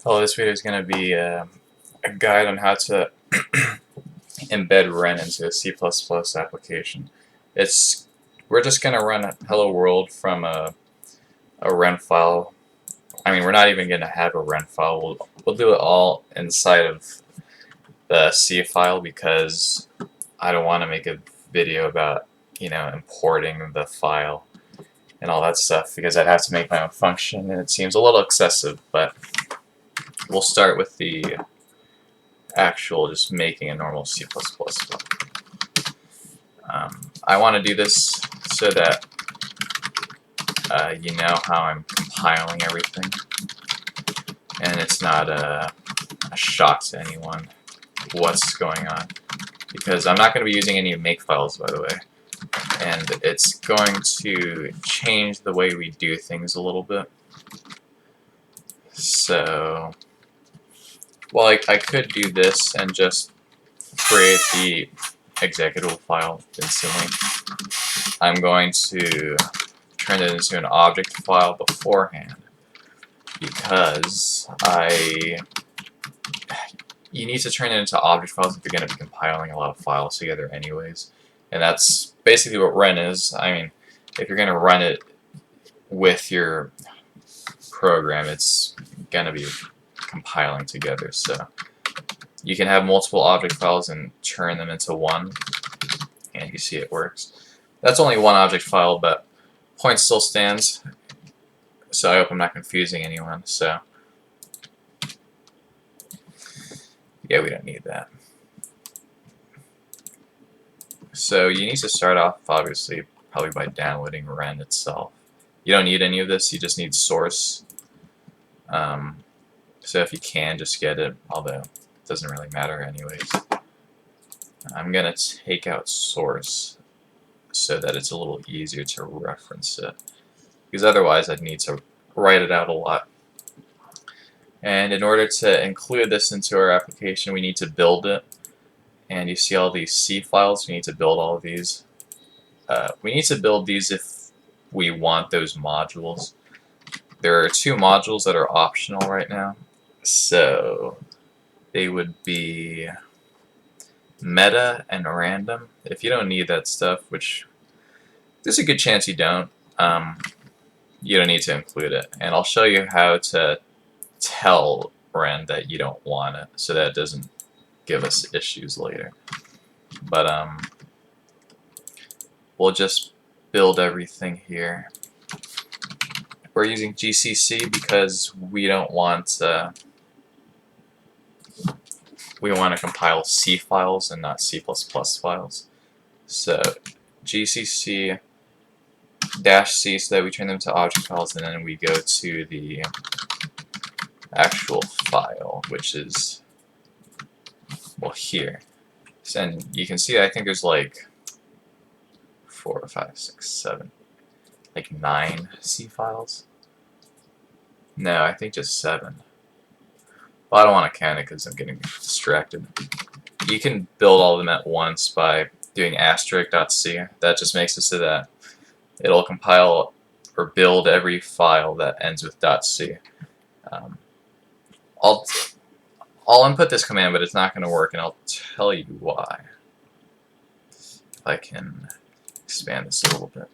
Oh, this video is going to be a guide on how to embed Wren into a C++ application. We're just going to run a hello world from a Wren file. I mean, we're not even going to have a Wren file. We'll do it all inside of the C file because I don't want to make a video about, importing the file and all that stuff because I'd have to make my own function and it seems a little excessive, but we'll start with the actual just making a normal C++ file. I want to do this so that you know how I'm compiling everything and it's not a shock to anyone what's going on, because I'm not going to be using any make files, by the way, and it's going to change the way we do things a little bit. So, well, I could do this and just create the executable file instantly. I'm going to turn it into an object file beforehand because you need to turn it into object files if you're going to be compiling a lot of files together anyways. And that's basically what Wren is. I mean, if you're going to run it with your program, it's going to be compiling together. So you can have multiple object files and turn them into one, and you see it works. That's only one object file, but point still stands. So I hope I'm not confusing anyone. So yeah, we don't need that. So you need to start off, obviously, probably by downloading Wren itself. You don't need any of this, you just need source. So if you can, just get it, although it doesn't really matter anyways. I'm going to take out source so that it's a little easier to reference it, because otherwise I'd need to write it out a lot. And in order to include this into our application, we need to build it. And you see all these C files, we need to build all of these. We need to build these if we want those modules. There are two modules that are optional right now. So they would be meta and random. If you don't need that stuff, which there's a good chance you don't need to include it. And I'll show you how to tell Wren that you don't want it so that it doesn't give us issues later. But we'll just build everything here. We're using GCC because we don't want we want to compile C files and not C++ files. So GCC -C so that we turn them to object files, and then we go to the actual file, which is, well, here. And you can see, I think there's like 4, 5, 6, 7, like 9 C files. No, I think just 7. Well, I don't want to count it because I'm getting distracted. You can build all of them at once by doing *.c. That just makes it so that it'll compile or build every file that ends with .c. I'll input this command, but it's not going to work, and I'll tell you why. If I can expand this a little bit.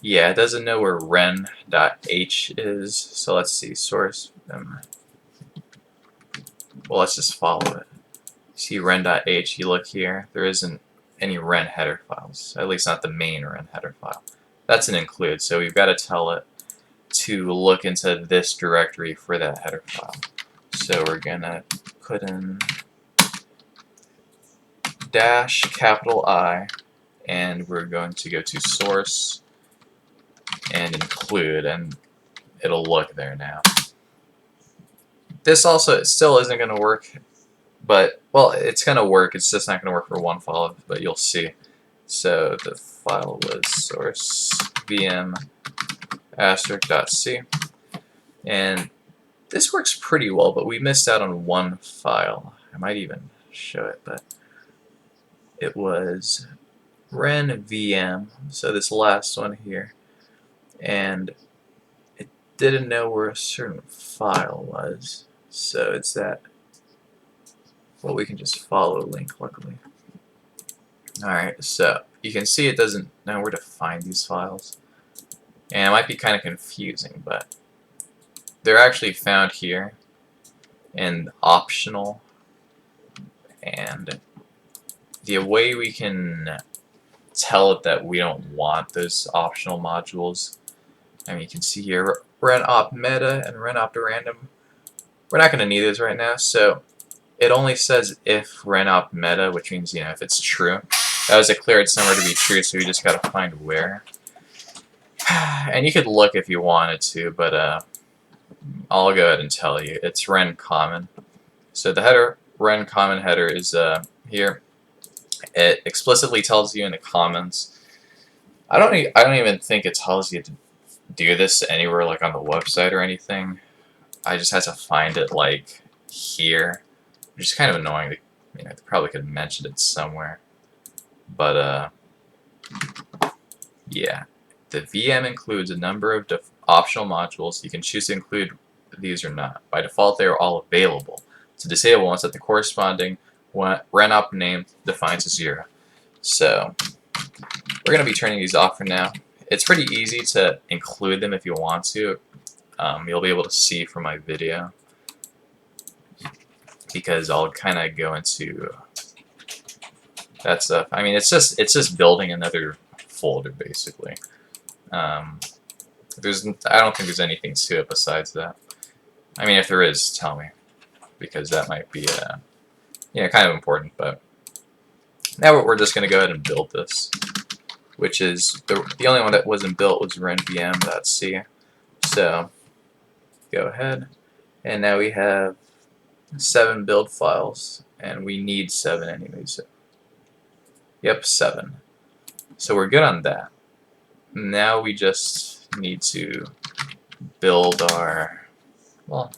Yeah, it doesn't know where Wren.h is, so let's see, source. Well, let's just follow it. See Wren.h, you look here, there isn't any Wren header files, at least not the main Wren header file. That's an include, so we've got to tell it to look into this directory for that header file. So we're going to put in -I, and we're going to go to source and include, and it'll look there now. This also still isn't going to work, but, well, it's going to work, it's just not going to work for one file, but you'll see. So the file was source vm *.c, and this works pretty well, but we missed out on one file. I might even show it, but it was Wren VM, so this last one here, and didn't know where a certain file was, so it's that. Well, we can just follow a link, luckily. Alright, so you can see it doesn't know where to find these files. And it might be kind of confusing, but they're actually found here in optional. And the way we can tell it that we don't want those optional modules, I mean, you can see here Wren op meta and Wren op random. We're not going to need those right now, so it only says if Wren op meta, which means, you know, if it's true. That was declared somewhere to be true, so we just got to find where. And you could look if you wanted to, but I'll go ahead and tell you. It's Wren common. So the header, Wren common header, is here. It explicitly tells you in the comments. I don't even think it tells you to do this anywhere, like on the website or anything. I just had to find it like here, which is kind of annoying. You know, they probably could have mentioned it somewhere. But yeah, the VM includes a number of optional modules. You can choose to include these or not. By default, they are all available. To disable ones that the corresponding Wren op name defines as 0. So we're going to be turning these off for now. It's pretty easy to include them if you want to. You'll be able to see from my video, because I'll kind of go into that stuff. I mean, it's just building another folder basically. I don't think there's anything to it besides that. I mean, if there is, tell me, because that might be kind of important. But now we're just going to go ahead and build this, which is the only one that wasn't built was renvm.c. So go ahead, and now we have 7 build files, and we need 7 anyways. Yep, 7. So we're good on that. Now we just need to build our, well,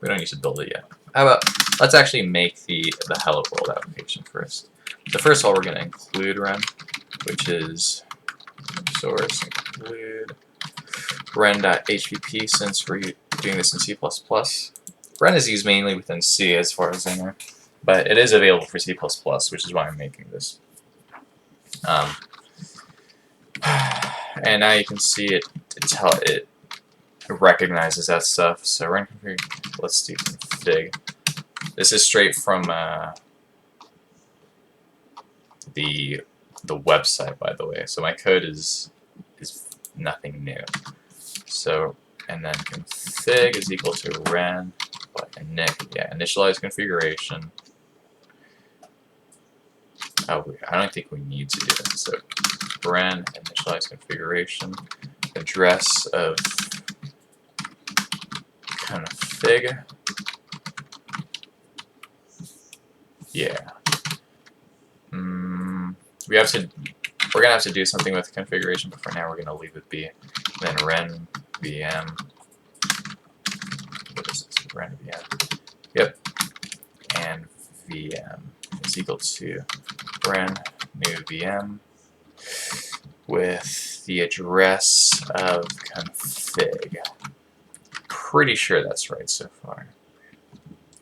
we don't need to build it yet. How about, let's actually make the Hello World application first. So first of all, we're going to include Wren, which is source include Wren.hpp, since we're doing this in C++. Wren is used mainly within C as far as I know, but it is available for C++, which is why I'm making this. And now you can see it recognizes that stuff. So Wren config, let's do config. This is straight from the website, by the way. So my code is nothing new. So, and then config is equal to Wren, initialize configuration. Oh, I don't think we need to do that. So Wren initialize configuration, address of config. Yeah. We're gonna have to do something with the configuration, but for now we're gonna leave it be. Then Wren VM. What is this? Wren VM. Yep. And VM is equal to Wren new VM with the address of config. Pretty sure that's right so far.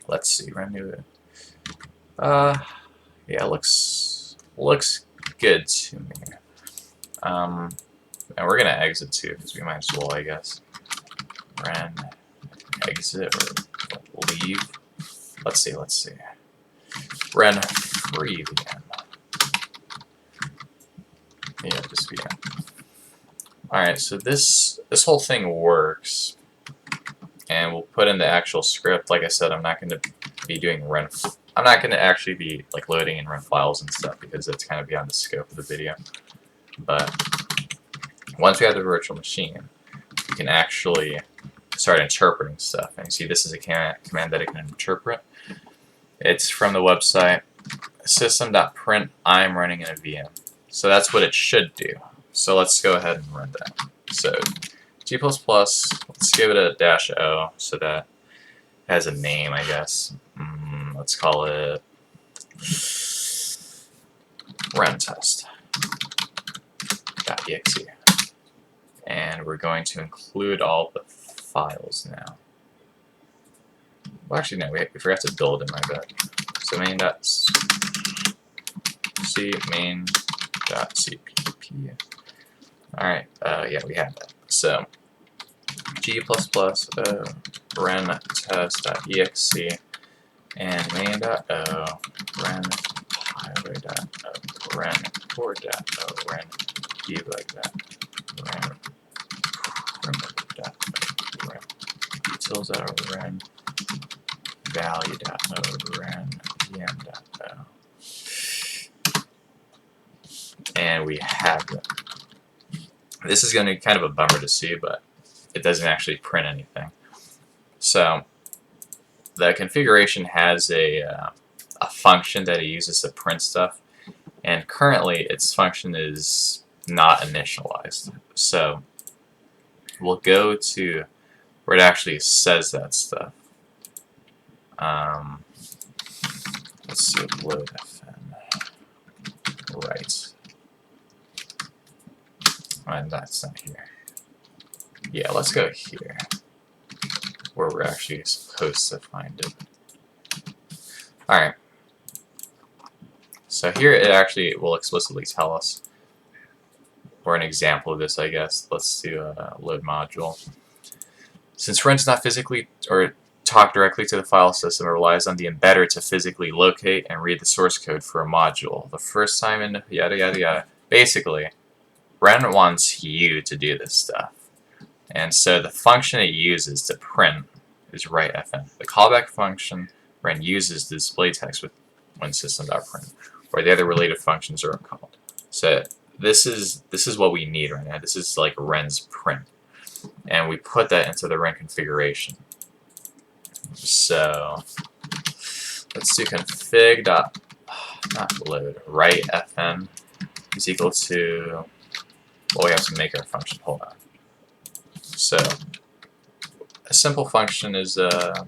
Let's see, Wren new. Yeah, looks good to me. And we're gonna exit too, because we might as well, I guess. Wren exit or leave. Let's see. Wren free VM. Yeah, just VM. Alright, so this whole thing works, and we'll put in the actual script. Like I said, I'm not going to be doing Wren. I'm not going to actually be like loading in Wren files and stuff, because that's kind of beyond the scope of the video. But once we have the virtual machine, we can actually start interpreting stuff. And you see, this is a command that it can interpret. It's from the website system.print I'm running in a VM. So that's what it should do. So let's go ahead and run that. So G++, let's give it a -o so that it has a name, I guess. Let's call it Wren test.exe. And we're going to include all the files now. Well, actually, no, we forgot to build them, I bet. So main.c main.cpp. Alright, yeah, we have that. So, g++ wren test.exe and main.o wren highway.o wren core.o wren debug.o wren primitive.o wren utils.o wren value.o wren vm.o, and we have them. This is going to be kind of a bummer to see, but it doesn't actually print anything. So the configuration has a function that it uses to print stuff, and currently its function is not initialized. So we'll go to where it actually says that stuff. Let's see, load fn. Right. And that's not here. Yeah, let's go here, where we're actually supposed to find it. Alright. So here it actually will explicitly tell us, or an example of this, I guess. Let's do a load module. Since Wren's not physically or talk directly to the file system, it relies on the embedder to physically locate and read the source code for a module. The first time in yada yada yada. Basically, Wren wants you to do this stuff. And so the function it uses to print is write.fn. The callback function Wren uses to display text with when system.print, where the other related functions are called. So this is what we need right now. This is like Wren's print. And we put that into the Wren configuration. So let's do config dot not load write.fn is equal to, well, we have to make our function. Hold on. So a simple function is I'll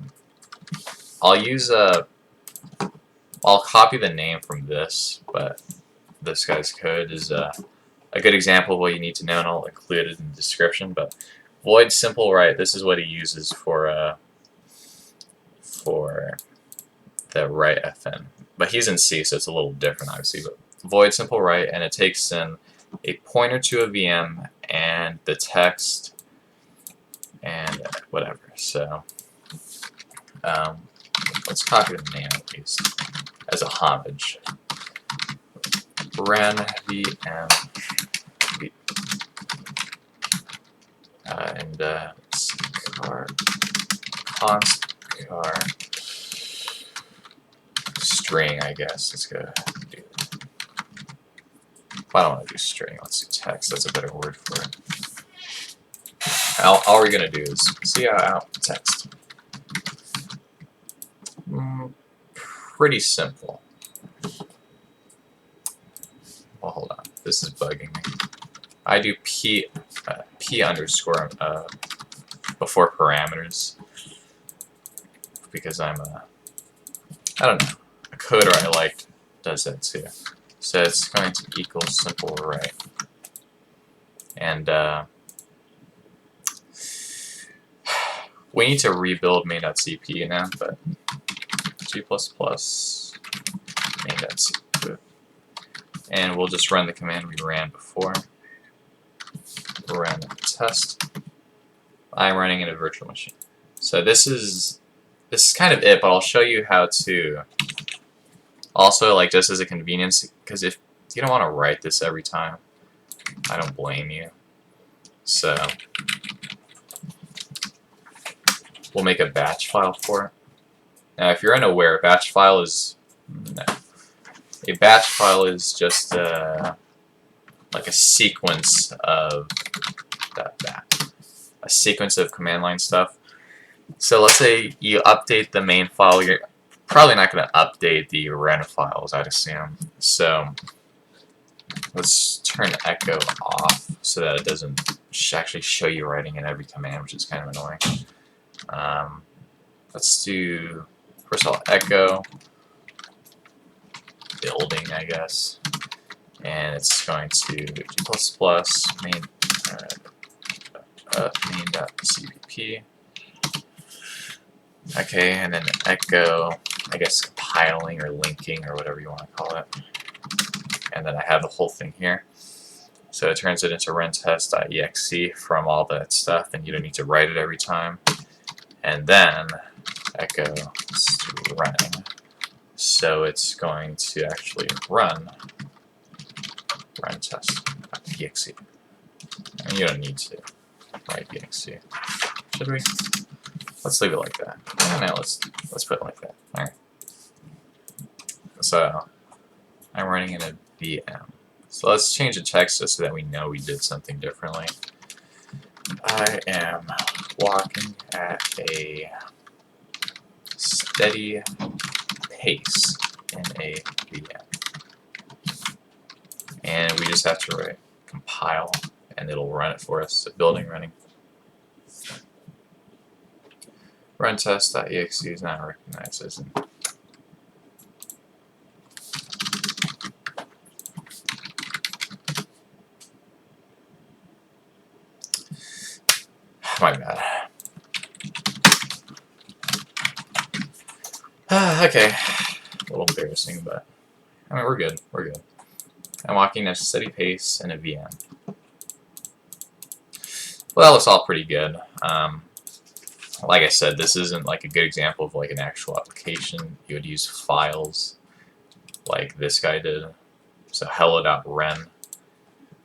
copy the name from this, but this guy's code is a good example of what you need to know, and I'll include it in the description. But void simple write, this is what he uses for the write.fn. But he's in C, so it's a little different, obviously. But void simple write, and it takes in a pointer to a VM and the text and whatever. So let's copy the name at least as a homage. Wren VM and car const car string, I guess. Let's go do. I don't want to do string. Let's do text. That's a better word for it. All we're gonna do is see out text. Pretty simple. Well, hold on. This is bugging me. I do p underscore before parameters because I'm I don't know, a coder I liked does that too. So it's going to equal simple write, and we need to rebuild main.cp now, but g++ main.cp, and we'll just run the command we ran before. Wren test. I'm running in a virtual machine. So this is kind of it, but I'll show you how to also, like, just as a convenience, because if you don't want to write this every time, I don't blame you. So we'll make a batch file for it. Now, if you're unaware, a batch file is just like a sequence of a sequence of command line stuff. So let's say you update the main file. You're probably not going to update the Wren files, I'd assume. So let's turn echo off so that it doesn't actually show you writing in every command, which is kind of annoying. Let's do, first of all, echo building, I guess, and it's going to g++ main main.cpp. Okay, and then echo, I guess compiling or linking or whatever you want to call it. And then I have the whole thing here. So it turns it into wrentest.exe from all that stuff, and you don't need to write it every time. And then echo running. So it's going to actually run wrentest.exe. And you don't need to write exe. Should we? Let's leave it like that. No, let's put it like that. Alright. So I'm running in a VM. So let's change the text so that we know we did something differently. I am walking at a steady pace in a VM. And we just have to write compile, and it'll run it for us. So building running. Runtest.exe is not recognized as an my bad. Okay, a little embarrassing, but I mean we're good. We're good. I'm walking at a steady pace in a VM. Well, it's all pretty good. Like I said, this isn't like a good example of like an actual application. You would use files like this guy did. So hello.wren,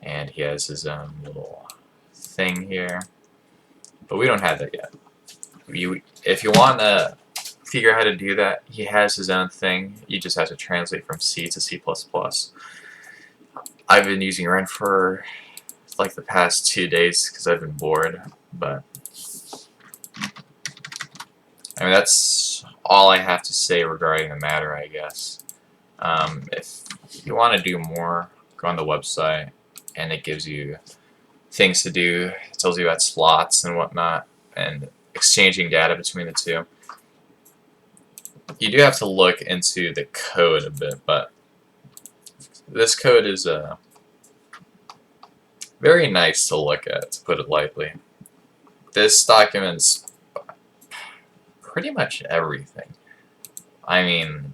and he has his own little thing here. But we don't have that yet. If you want to figure out how to do that, he has his own thing. You just have to translate from C to C++. I've been using Wren for like the past 2 days because I've been bored, but I mean that's all I have to say regarding the matter, I guess. If you want to do more, go on the website, and it gives you things to do. It tells you about slots and whatnot, and exchanging data between the two. You do have to look into the code a bit, but this code is very nice to look at, to put it lightly. This documents pretty much everything. I mean,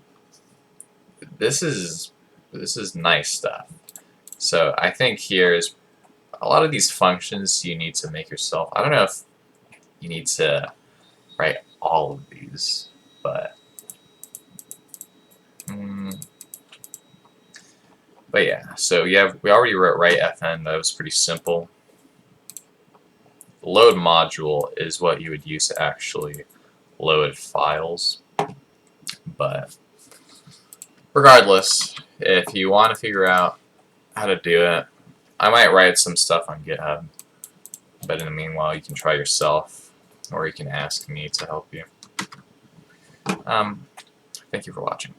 this is nice stuff. So I think here is a lot of these functions you need to make yourself. I don't know if you need to write all of these, but yeah. So we already wrote write fn. That was pretty simple. The load module is what you would use to actually load files, but regardless, if you want to figure out how to do it, I might write some stuff on GitHub, but in the meanwhile you can try yourself, or you can ask me to help you. Thank you for watching.